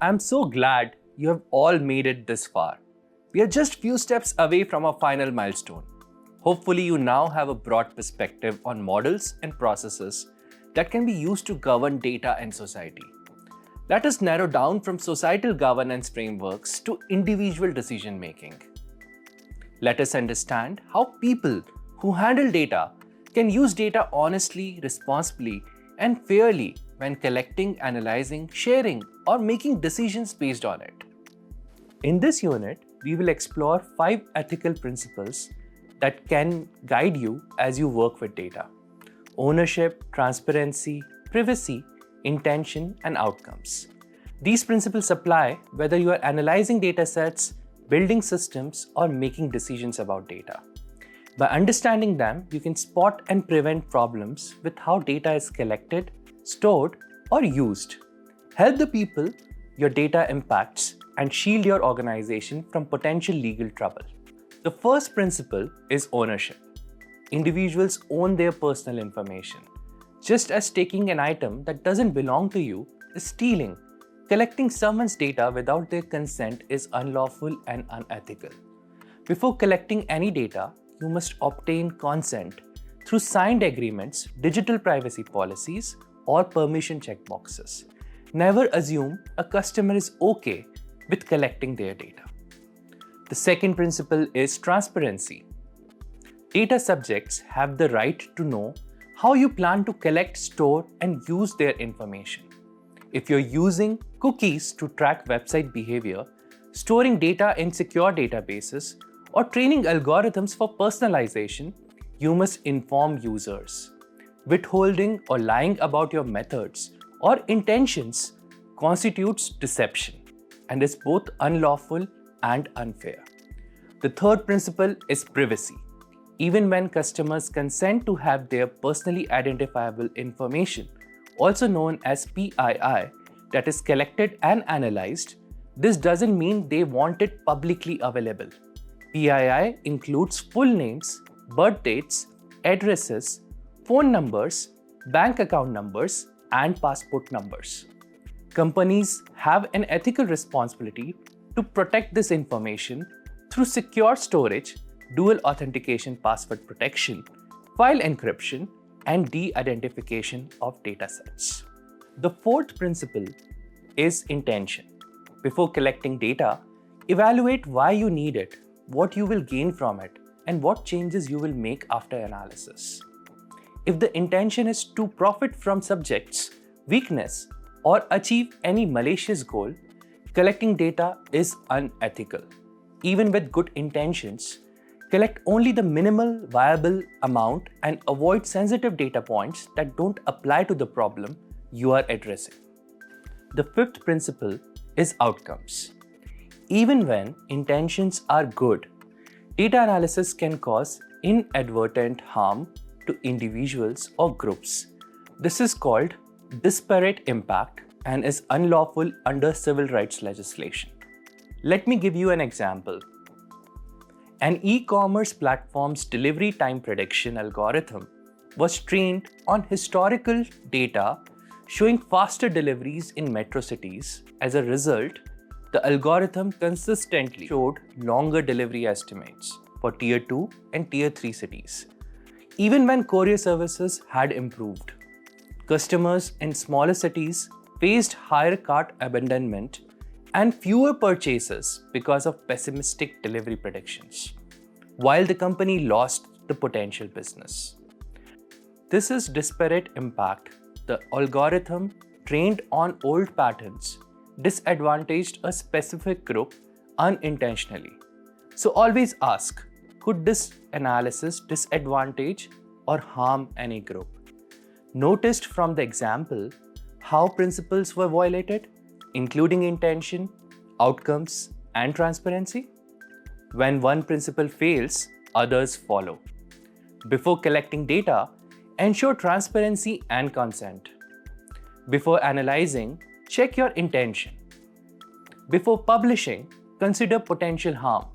I'm so glad you have all made it this far. We are just few steps away from our final milestone. Hopefully, you now have a broad perspective on models and processes that can be used to govern data and society. Let us narrow down from societal governance frameworks to individual decision making. Let us understand how people who handle data can use data honestly, responsibly, and fairly when collecting, analyzing, sharing, or making decisions based on it. In this unit, we will explore 5 ethical principles that can guide you as you work with data: ownership, transparency, privacy, intention, and outcomes. These principles apply whether you are analyzing data sets, building systems, or making decisions about data. By understanding them, you can spot and prevent problems with how data is collected, stored, or used. Help the people your data impacts and shield your organization from potential legal trouble. The first principle is ownership. Individuals own their personal information. Just as taking an item that doesn't belong to you is stealing, collecting someone's data without their consent is unlawful and unethical. Before collecting any data, you must obtain consent through signed agreements, digital privacy policies, or permission checkboxes. Never assume a customer is okay with collecting their data. The second principle is transparency. Data subjects have the right to know how you plan to collect, store, and use their information. If you're using cookies to track website behavior, storing data in secure databases, or training algorithms for personalization, you must inform users. Withholding or lying about your methods or intentions constitutes deception and is both unlawful and unfair. The third principle is privacy. Even when customers consent to have their personally identifiable information, also known as PII, that is collected and analyzed, this doesn't mean they want it publicly available. PII includes full names, birth dates, addresses, phone numbers, bank account numbers, and passport numbers. Companies have an ethical responsibility to protect this information through secure storage, dual authentication password protection, file encryption, and de-identification of datasets. The fourth principle is intention. Before collecting data, evaluate why you need it, what you will gain from it, and what changes you will make after analysis. If the intention is to profit from subjects' weakness or achieve any malicious goal, collecting data is unethical. Even with good intentions, collect only the minimal viable amount and avoid sensitive data points that don't apply to the problem you are addressing. The fifth principle is outcomes. Even when intentions are good, data analysis can cause inadvertent harm to individuals or groups. This is called disparate impact and is unlawful under civil rights legislation. Let me give you an example. An e-commerce platform's delivery time prediction algorithm was trained on historical data showing faster deliveries in metro cities. As a result, the algorithm consistently showed longer delivery estimates for Tier 2 and Tier 3 cities, even when courier services had improved. Customers in smaller cities faced higher cart abandonment and fewer purchases because of pessimistic delivery predictions, while the company lost the potential business. This is disparate impact. The algorithm trained on old patterns disadvantaged a specific group unintentionally. So always ask, could this analysis disadvantage or harm any group? Noticed from the example how principles were violated, including intention, outcomes, and transparency? When one principle fails, others follow. Before collecting data, ensure transparency and consent. Before analyzing, check your intention. Before publishing, consider potential harm.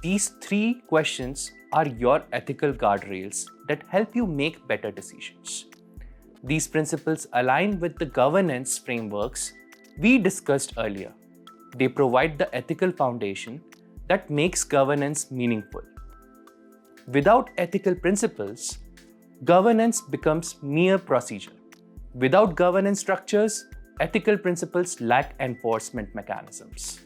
These 3 questions are your ethical guardrails that help you make better decisions. These principles align with the governance frameworks we discussed earlier. They provide the ethical foundation that makes governance meaningful. Without ethical principles, governance becomes mere procedure. Without governance structures, ethical principles lack enforcement mechanisms.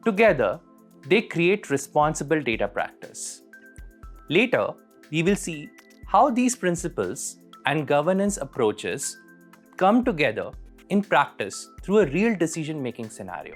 Together, they create responsible data practice. Later, we will see how these principles and governance approaches come together in practice through a real decision-making scenario.